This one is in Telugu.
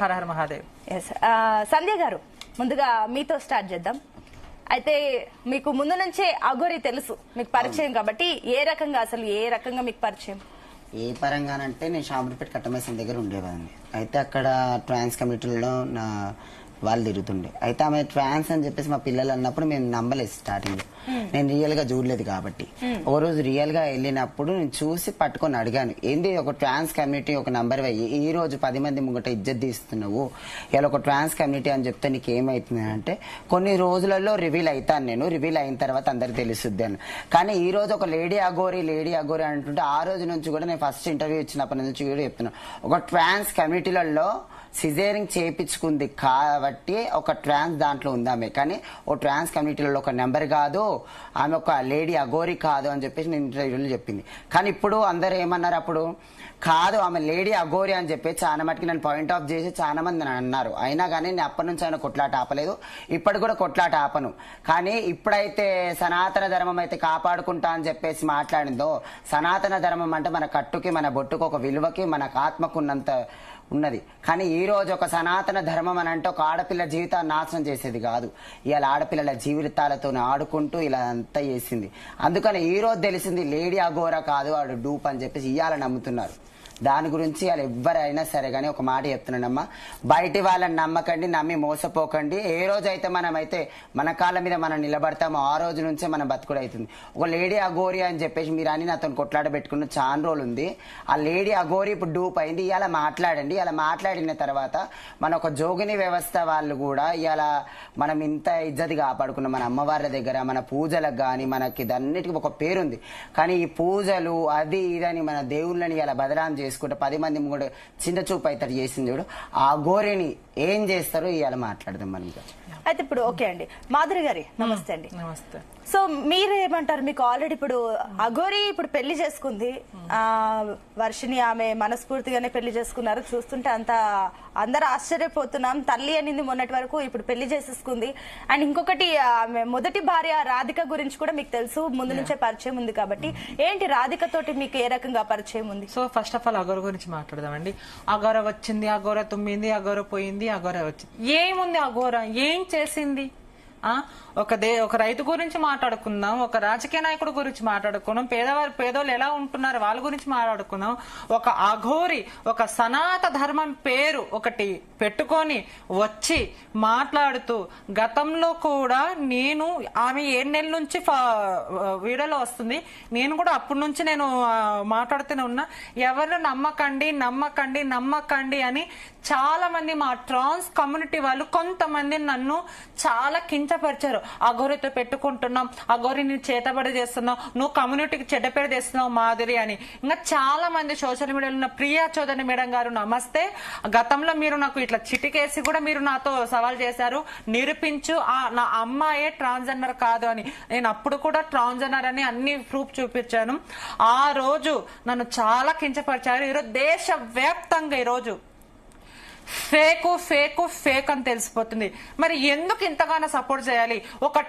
హర హర మహాదేవ్. సంధ్య గారు, ముందుగా మీతో స్టార్ట్ చేద్దాం. అయితే మీకు ముందు నుంచే అఘోరి తెలుసు, మీకు పరిచయం కాబట్టి ఏ రకంగా మీకు పరిచయం? ఏ పరంగానంటే నేను షాంపూర్పేట కట్టమేసం దగ్గర ఉండేవాడిని. అయితే అక్కడ ట్రాన్స్ కమిటీలో నా వాళ్ళు తిరుగుతుండే. అయితే ఆమె ట్రాన్స్ అని చెప్పేసి మా పిల్లలు అన్నప్పుడు మేము నమ్మలేదు స్టార్టింగ్. నేను రియల్ గా చూడలేదు కాబట్టి ఓ రోజు రియల్ గా వెళ్ళినప్పుడు నేను చూసి పట్టుకొని అడిగాను, ఏంది ఒక ట్రాన్స్ కమ్యూనిటీ ఒక నంబర్ అయ్యి ఈ రోజు 10 మంది ముంగట ఇజ్జత్ తీస్తున్నావు, ఇలా ఒక ట్రాన్స్ కమ్యూనిటీ అని చెప్తే నీకు ఏమైతుంది అంటే, కొన్ని రోజులలో రివీల్ అవుతాను, నేను రివీల్ అయిన తర్వాత అందరికి తెలుస్తుంది అని. కానీ ఈ రోజు ఒక లేడీ అఘోరి అంటుంటే ఆ రోజు నుంచి కూడా నేను ఫస్ట్ ఇంటర్వ్యూ ఇచ్చినప్పటి నుంచి కూడా చెప్తున్నాను, ఒక ట్రాన్స్ కమ్యూనిటీలలో సిజేరింగ్ చేయించుకుంది కాబట్టి ఒక ట్రాన్స్ దాంట్లో ఉంది ఆమె. కానీ ఓ ట్రాన్స్ కమ్యూనిటీలో ఒక నెంబర్ కాదు, ఆమె ఒక లేడీ అఘోరి కాదు అని చెప్పేసి నేను ఇంటర్వ్యూలో చెప్పింది. కానీ ఇప్పుడు అందరు ఏమన్నారు, అప్పుడు కాదు ఆమె లేడీ అఘోరి అని చెప్పి చాలా మటుకు నన్ను పాయింట్ ఆఫ్ చేసి చాలా మంది అన్నారు. అయినా కానీ నేను అప్పటి నుంచి ఆయన కొట్లాట ఆపలేదు, ఇప్పటి కూడా కొట్లాట ఆపను. కానీ ఇప్పుడైతే సనాతన ధర్మం అయితే కాపాడుకుంటా అని చెప్పేసి మాట్లాడిందో, సనాతన ధర్మం అంటే మన కట్టుకి మన బొట్టుకు ఒక విలువకి మనకు ఆత్మకు ఉన్నంత ఉన్నది. కానీ ఈ రోజు ఒక సనాతన ధర్మం అని అంటే ఒక ఆడపిల్ల జీవితాన్ని నాశనం చేసేది కాదు, ఇవాళ ఆడపిల్లల జీవితాలతో ఆడుకుంటూ ఇలా అంతా చేసింది. అందుకని ఈ రోజు తెలిసింది లేడీ అఘోరా కాదు, వాడు డూప్ అని చెప్పేసి ఇవాళ నమ్ముతున్నారు. దాని గురించి వాళ్ళు ఎవ్వరైనా సరే కానీ ఒక మాట చెప్తున్నానమ్మా, బయటి వాళ్ళని నమ్మకండి, నమ్మి మోసపోకండి. ఏ రోజైతే మనమైతే మన కాళ్ళ మీద మనం నిలబడతామో ఆ రోజు నుంచే మనం బతుకుడు అవుతుంది. ఒక లేడీ అఘోరి అని చెప్పేసి మీరు అని నాతో కొట్లాడ పెట్టుకున్న చాలా రోజులు ఉంది. ఆ లేడీ అఘోరి ఇప్పుడు డూప్ అయింది. ఇలా మాట్లాడండి, ఇలా మాట్లాడిన తర్వాత మన ఒక జోగిని వ్యవస్థ వాళ్ళు కూడా ఇలా మనం ఇంత ఇజ్జతి కాపాడుకున్న మన అమ్మవారి దగ్గర మన పూజలకు కానీ మనకి అన్నిటికీ ఒక పేరుంది. కానీ ఈ పూజలు అది ఇదని మన దేవుళ్ళని ఇలా బదనాం చేసుకుంటే 10 మంది కూడా చిన్న చూపు అవుతాడు చేసింది చూడు, ఆ గోరిని ఏం చేస్తారో ఇవాళ మాట్లాడదాం మనం. అయితే ఇప్పుడు ఓకే అండి, మాధురి గారి నమస్తే అండి. నమస్తే. సో మీరు ఏమంటారు? మీకు ఆల్రెడీ ఇప్పుడు అఘోరి ఇప్పుడు పెళ్లి చేసుకుంది, వర్షిని ఆమె మనస్ఫూర్తిగానే పెళ్లి చేసుకున్నారు. చూస్తుంటే అందరూ ఆశ్చర్యపోతున్నాం. తల్లి అనింది మొన్నటి వరకు, ఇప్పుడు పెళ్లి చేసేసుకుంది. అండ్ ఇంకొకటి ఆమె మొదటి భార్య రాధిక గురించి కూడా మీకు తెలుసు, ముందు నుంచే పరిచయం ఉంది కాబట్టి ఏంటి రాధిక తోటి మీకు ఏ రకంగా పరిచయం ఉంది? సో ఫస్ట్ ఆఫ్ ఆల్ అఘోర గురించి మాట్లాడదామండి. అఘోర వచ్చింది, అఘోర తుమ్మింది, అఘోర పోయింది, అఘోర వచ్చింది. ఏముంది అఘోర ఏం చేసింది? ఒక రైతు గురించి మాట్లాడుకుందాం, ఒక రాజకీయ నాయకుడు గురించి మాట్లాడుకున్నాం, పేదోళ్ళు ఎలా ఉంటున్నారు వాళ్ళ గురించి మాట్లాడుకున్నాం. ఒక అఘోరి ఒక సనాతన ధర్మం పేరు ఒకటి పెట్టుకొని వచ్చి మాట్లాడుతూ, గతంలో కూడా నేను ఆమె 7 నెలల నుంచి వీడియోలో వస్తుంది, నేను కూడా అప్పటి నుంచి నేను మాట్లాడుతూనే ఉన్నా, ఎవరు నమ్మకండి నమ్మకండి నమ్మకండి అని చాలా మంది మా ట్రాన్స్ కమ్యూనిటీ వాళ్ళు కొంతమంది నన్ను చాలా కించపరిచారు. అఘోరితో పెట్టుకుంటున్నాం, అఘోరిని చేతబడి చేస్తున్నావు, నువ్వు కమ్యూనిటీకి చెడ్డ పేరు తెస్తున్నావు మాధురి అని. ఇంకా చాలా మంది సోషల్ మీడియాలో ఉన్న ప్రియా చౌదరి మేడం గారు నమస్తే, గతంలో మీరు నాకు ఇట్లా చిటికేసి కూడా మీరు నాతో సవాల్ చేశారు, నిరూపించు నా అమ్మాయే ట్రాన్స్జెండర్ కాదు అని. నేను అప్పుడు కూడా ట్రాన్స్జెండర్ అని అన్ని ప్రూఫ్ చూపించాను. ఆ రోజు నన్ను చాలా కించపరిచారు. ఈరోజు దేశవ్యాప్తంగా ఈరోజు ఫేక్ ఫేక్ ఫేక్ అని తెలిసిపోతుంది. మరి ఎందుకు ఇంతగానో సపోర్ట్ చేయాలి? ఒక